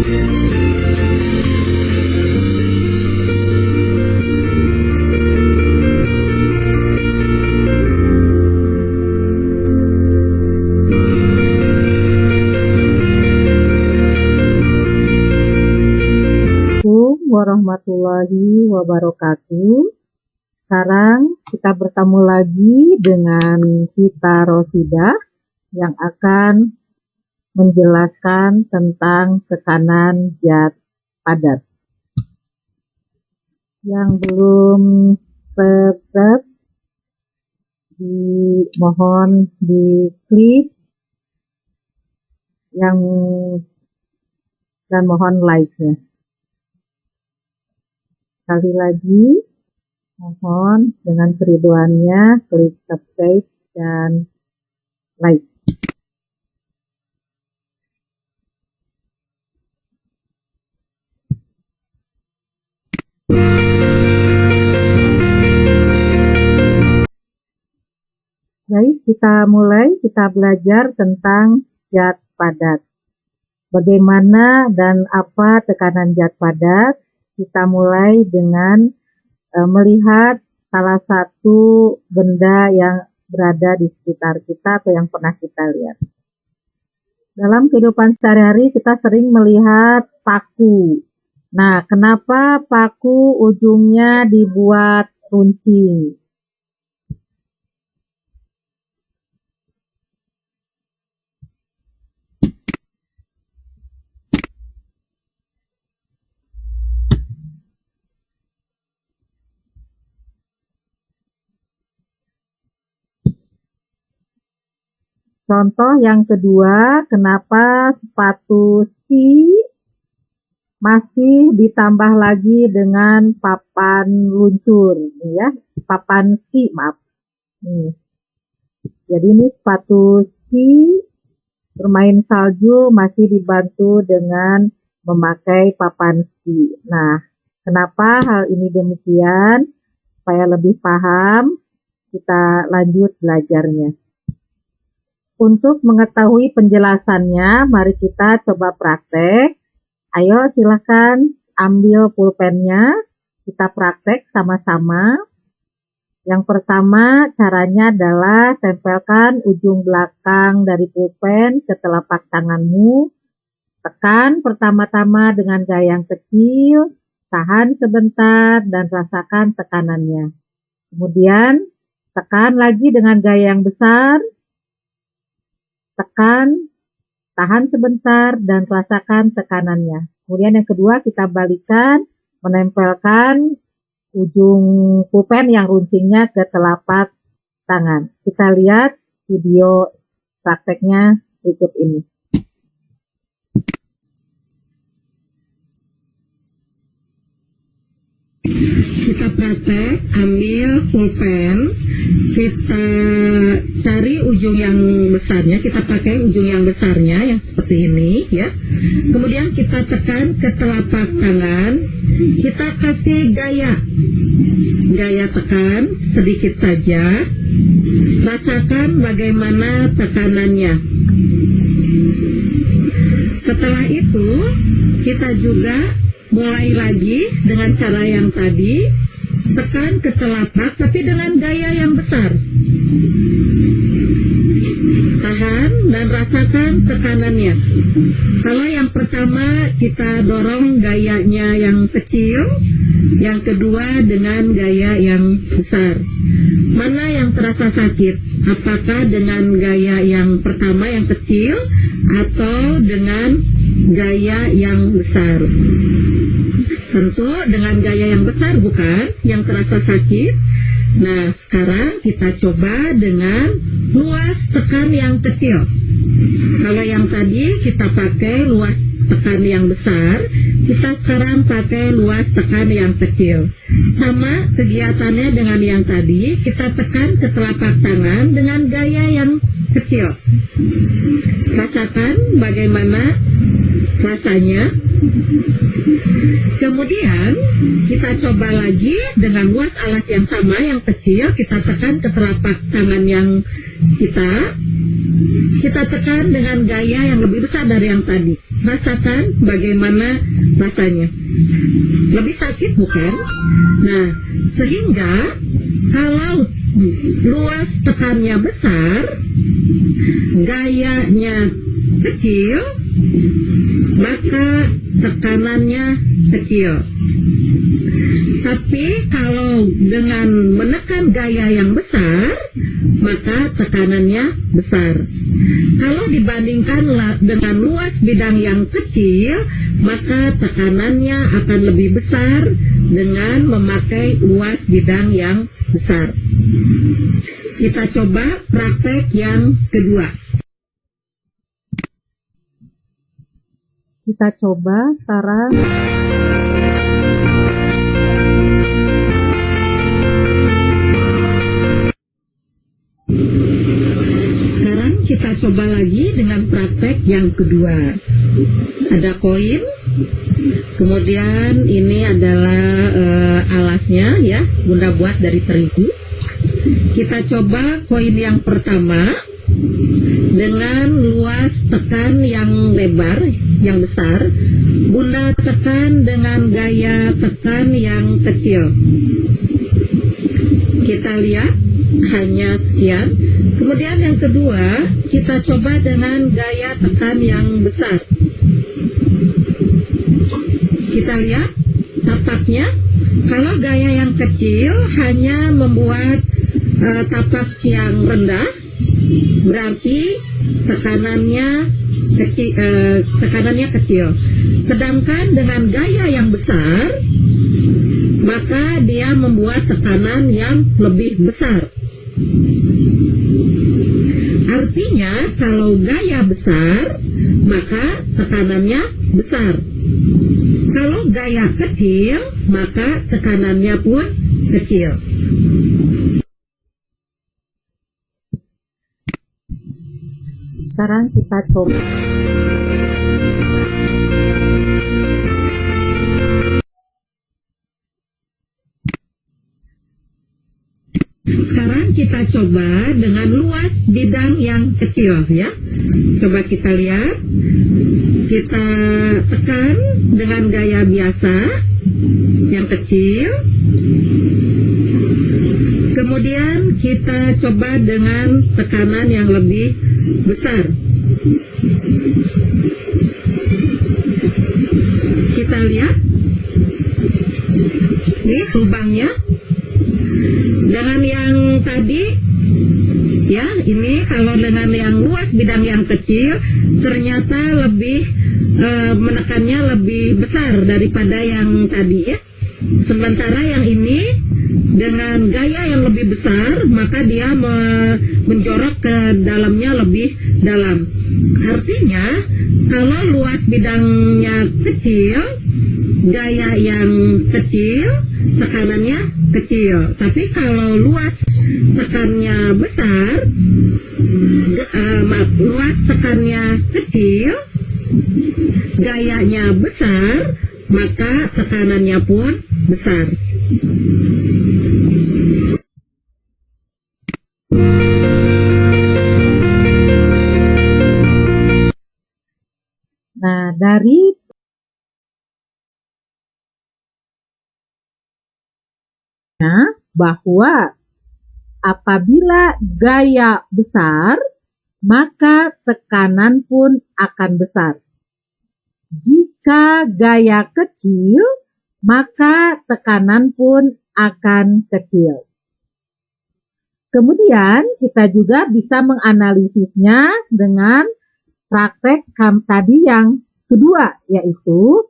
Warahmatullahi wabarakatuh. Sekarang kita bertemu lagi dengan Tita Rosidah yang akan menjelaskan tentang tekanan zat padat. Yang belum subscribe mohon diklik dan mohon like-nya. Sekali lagi, mohon dengan keriduannya klik subscribe dan like. Baik, kita belajar tentang zat padat. Bagaimana dan apa tekanan zat padat? Kita mulai dengan melihat salah satu benda yang berada di sekitar kita atau yang pernah kita lihat. Dalam kehidupan sehari-hari kita sering melihat paku. Nah, kenapa paku ujungnya dibuat runcing? Contoh yang kedua, kenapa sepatu ski masih ditambah lagi dengan papan luncur, ya, papan ski, maaf. Jadi ini sepatu ski bermain salju masih dibantu dengan memakai papan ski. Nah, kenapa hal ini demikian? Supaya lebih paham, kita lanjut belajarnya. Untuk mengetahui penjelasannya, mari kita coba praktek. Ayo silakan ambil pulpennya, kita praktek sama-sama. Yang pertama caranya adalah tempelkan ujung belakang dari pulpen ke telapak tanganmu. Tekan pertama-tama dengan gaya yang kecil, tahan sebentar dan rasakan tekanannya. Kemudian tekan lagi dengan gaya yang besar. Tekan, tahan sebentar, dan rasakan tekanannya. Kemudian yang kedua kita balikan, menempelkan ujung pulpen yang runcingnya ke telapak tangan. Kita lihat video prakteknya berikut ini. Kita praktek, ambil pulpen, kita cari ujung yang besarnya, kita pakai ujung yang besarnya yang seperti ini, ya. Kemudian kita tekan ke telapak tangan, kita kasih gaya tekan sedikit saja, rasakan bagaimana tekanannya. Setelah itu kita juga mulai lagi dengan cara yang tadi, tekan ke telapak tapi dengan gaya yang besar. Tahan dan rasakan tekanannya. Kalau yang pertama kita dorong gayanya yang kecil, yang kedua dengan gaya yang besar. Mana yang terasa sakit? Apakah dengan gaya yang pertama yang kecil atau dengan gaya yang besar? Tentu dengan gaya yang besar, bukan yang terasa sakit. Nah, sekarang kita coba dengan luas tekan yang kecil. Kalau yang tadi kita pakai luas tekan yang besar, kita sekarang pakai luas tekan yang kecil. Sama kegiatannya dengan yang tadi, kita tekan ke telapak tangan dengan gaya yang kecil. Rasakan bagaimana rasanya. Kemudian kita coba lagi dengan luas alas yang sama yang kecil, kita tekan ke telapak tangan yang kita kita tekan dengan gaya yang lebih besar dari yang tadi. Rasakan bagaimana rasanya. Lebih sakit bukan? Nah, sehingga kalau luas tekannya besar, gayanya kecil, maka tekanannya kecil. Tapi kalau dengan menekan gaya yang besar, maka tekanannya besar. Kalau dibandingkan dengan luas bidang yang kecil, maka tekanannya akan lebih besar dengan memakai luas bidang yang besar. Kita coba praktek yang kedua. Kita coba sekarang. Sekarang kita coba lagi dengan praktek yang kedua. Ada koin, kemudian ini adalah alasnya ya, Bunda buat dari terigu. Kita coba koin yang pertama dengan luas tekan yang lebar, yang besar. Bunda tekan dengan gaya tekan yang kecil. Kita lihat hanya sekian. Kemudian yang kedua, kita coba dengan gaya tekan yang besar. Kita lihat tapaknya. Kalau gaya yang kecil hanya membuat tapak yang rendah, berarti tekanannya kecil. Sedangkan dengan gaya yang besar, maka dia membuat tekanan yang lebih besar. Artinya kalau gaya besar, maka tekanannya besar. Kalau gaya kecil, maka tekanannya pun kecil. Sekarang kita coba. Sekarang kita coba dengan luas bidang yang kecil ya. Coba kita lihat. Kita tekan dengan gaya biasa yang kecil. Kemudian kita coba dengan tekanan yang lebih besar. Kita lihat. Ini lubangnya. Dengan yang tadi ya, ini kalau dengan yang luas bidang yang kecil ternyata lebih menekannya lebih besar daripada yang tadi ya. Sementara yang ini dengan gaya yang lebih besar, maka dia menjorok ke dalamnya lebih dalam. Artinya kalau luas bidangnya kecil, gaya yang kecil, tekanannya kecil. Tapi kalau luas tekannya besar, luas tekannya kecil, gayanya besar, maka tekanannya pun besar. Nah, dari bahwa apabila gaya besar, maka tekanan pun akan besar. Jika gaya kecil, maka tekanan pun akan kecil. Kemudian kita juga bisa menganalisisnya dengan praktek tadi yang kedua, yaitu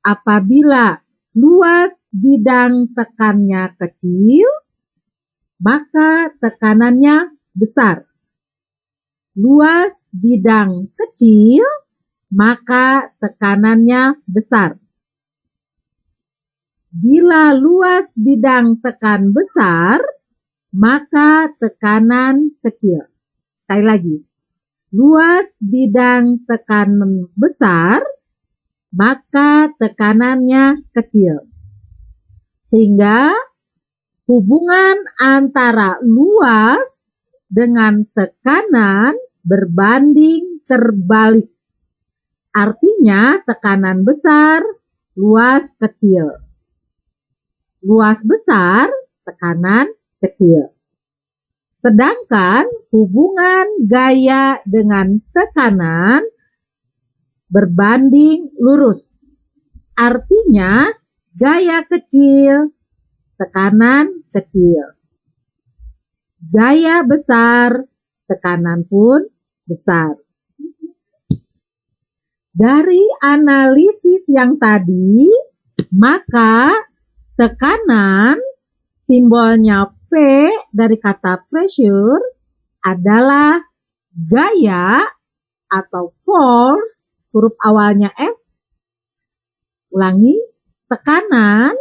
apabila luas bidang tekannya kecil, maka tekanannya besar. Luas bidang kecil, maka tekanannya besar. Bila luas bidang tekan besar, maka tekanan kecil. Sekali lagi, luas bidang tekanan besar, maka tekanannya kecil. Sehingga hubungan antara luas dengan tekanan berbanding terbalik. Artinya tekanan besar, luas kecil. Luas besar, tekanan kecil. Sedangkan hubungan gaya dengan tekanan berbanding lurus. Artinya gaya kecil, tekanan kecil. Gaya besar, tekanan pun besar. Dari analisis yang tadi, maka tekanan simbolnya P dari kata pressure adalah gaya atau force, huruf awalnya F. Ulangi, tekanan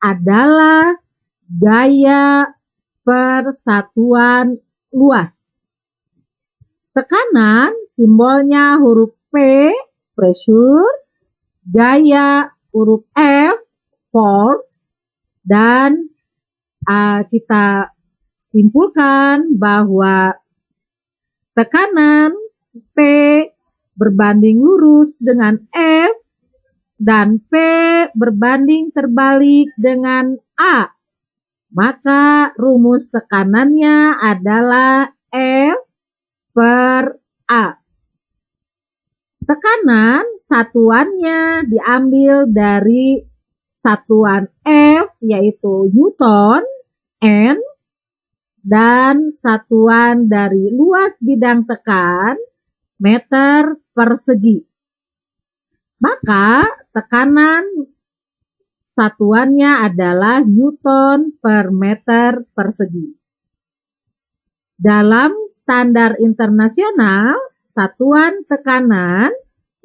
adalah gaya persatuan luas. Tekanan simbolnya huruf P, pressure, gaya huruf F, force, dan kita simpulkan bahwa tekanan P berbanding lurus dengan F dan P berbanding terbalik dengan A. Maka rumus tekanannya adalah F per A. Tekanan satuannya diambil dari satuan F yaitu Newton, N, dan satuan dari luas bidang tekan, meter persegi. Maka tekanan satuannya adalah Newton per meter persegi. Dalam standar internasional, satuan tekanan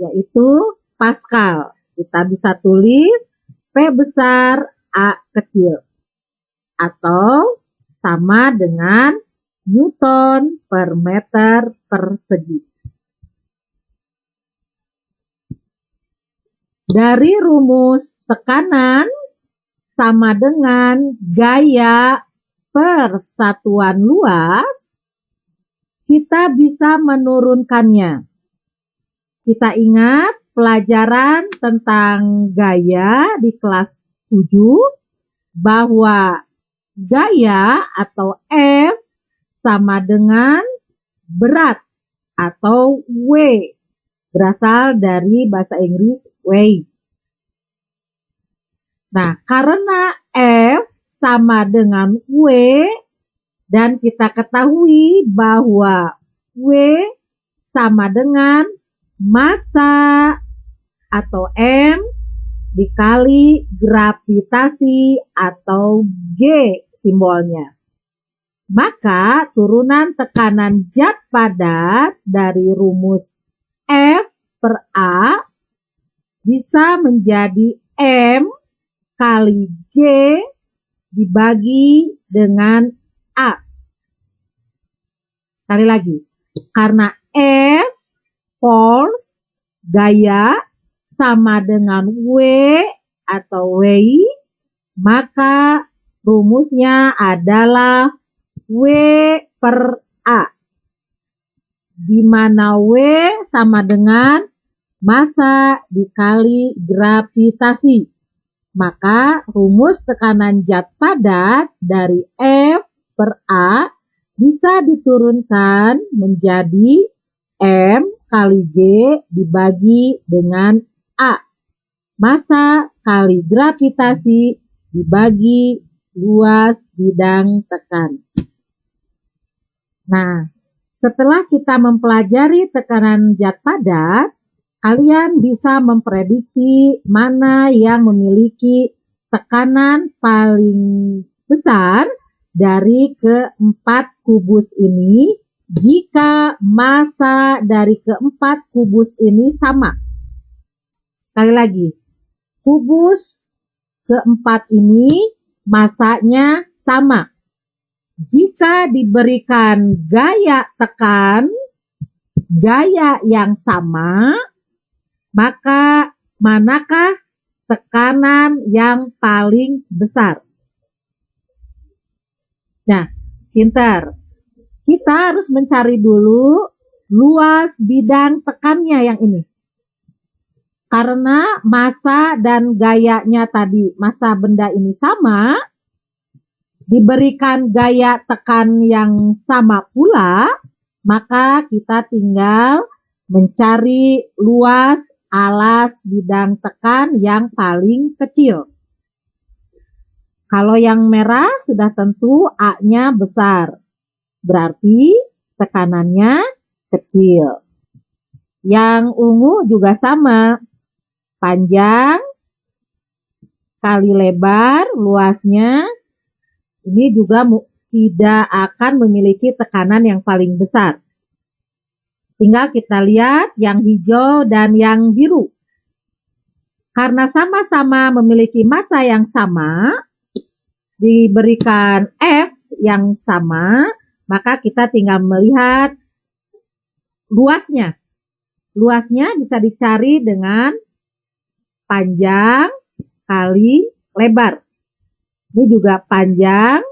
yaitu Pascal. Kita bisa tulis P besar A kecil. Atau sama dengan Newton per meter persegi. Dari rumus tekanan sama dengan gaya per satuan luas, kita bisa menurunkannya. Kita ingat pelajaran tentang gaya di kelas 7 bahwa gaya atau F sama dengan berat atau W, berasal dari bahasa Inggris weight. Nah, karena F sama dengan W dan kita ketahui bahwa W sama dengan massa atau M dikali gravitasi atau G simbolnya. Maka turunan tekanan zat padat dari rumus F per A bisa menjadi M kali G dibagi dengan A. Sekali lagi, karena F, force, gaya, sama dengan W atau weight, maka rumusnya adalah W per A. Di mana W sama dengan massa dikali gravitasi. Maka rumus tekanan zat padat dari F per A bisa diturunkan menjadi M kali G dibagi dengan A. Massa kali gravitasi dibagi luas bidang tekan. Nah, setelah kita mempelajari tekanan zat padat, kalian bisa memprediksi mana yang memiliki tekanan paling besar dari keempat kubus ini jika massa dari keempat kubus ini sama. Sekali lagi, kubus keempat ini massanya sama. Jika diberikan gaya tekan, gaya yang sama, maka manakah tekanan yang paling besar? Nah, pintar. Kita harus mencari dulu luas bidang tekannya yang ini. Karena massa dan gayanya tadi, massa benda ini sama, diberikan gaya tekan yang sama pula, maka kita tinggal mencari luas alas bidang tekan yang paling kecil. Kalau yang merah sudah tentu A-nya besar, berarti tekanannya kecil. Yang ungu juga sama, panjang kali lebar, luasnya ini juga tidak akan memiliki tekanan yang paling besar. Tinggal kita lihat yang hijau dan yang biru. Karena sama-sama memiliki massa yang sama, diberikan F yang sama, maka kita tinggal melihat luasnya. Luasnya bisa dicari dengan panjang kali lebar. Ini juga panjang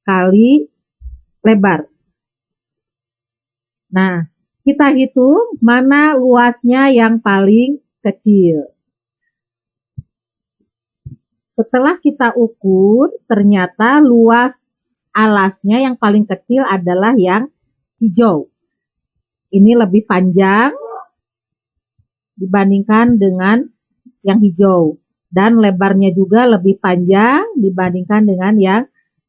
kali lebar. Nah, kita hitung mana luasnya yang paling kecil. Setelah kita ukur, ternyata luas alasnya yang paling kecil adalah yang hijau. Ini lebih panjang dibandingkan dengan yang hijau. Dan lebarnya juga lebih panjang dibandingkan dengan yang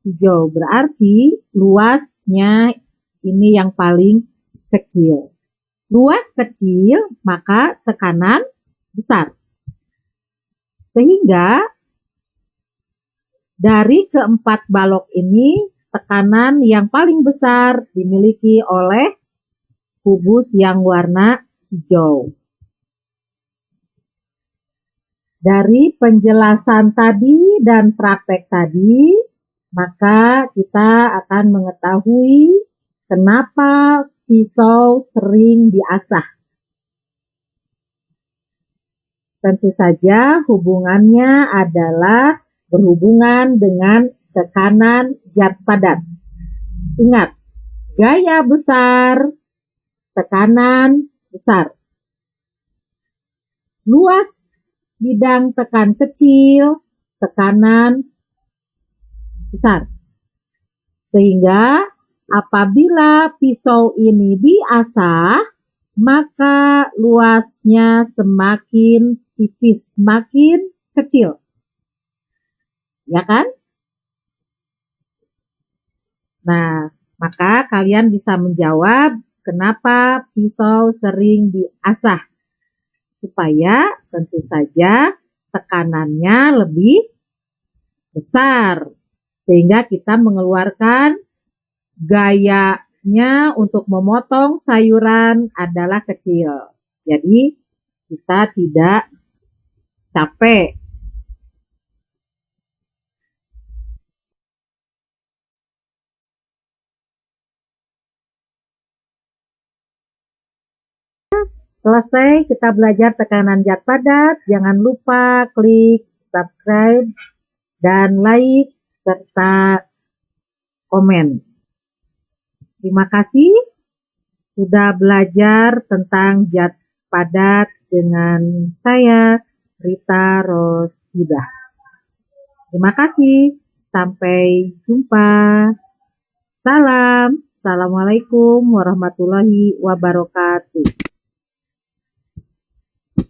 hijau. Berarti luasnya ini yang paling kecil. Luas kecil, maka tekanan besar. Sehingga dari keempat balok ini, tekanan yang paling besar dimiliki oleh kubus yang warna hijau. Dari penjelasan tadi dan praktek tadi, maka kita akan mengetahui kenapa pisau sering diasah. Tentu saja hubungannya adalah berhubungan dengan tekanan zat padat. Ingat, gaya besar, tekanan besar. Luas bidang tekan kecil, tekanan besar. Sehingga apabila pisau ini diasah, maka luasnya semakin tipis, semakin kecil. Ya kan? Nah, maka kalian bisa menjawab kenapa pisau sering diasah. Supaya tentu saja tekanannya lebih besar. Sehingga kita mengeluarkan gayanya untuk memotong sayuran adalah kecil. Jadi kita tidak capek. Selesai kita belajar tekanan zat padat. Jangan lupa klik subscribe dan like serta komen. Terima kasih sudah belajar tentang zat padat dengan saya, Rita Rosida. Terima kasih. Sampai jumpa. Salam. Assalamualaikum warahmatullahi wabarakatuh.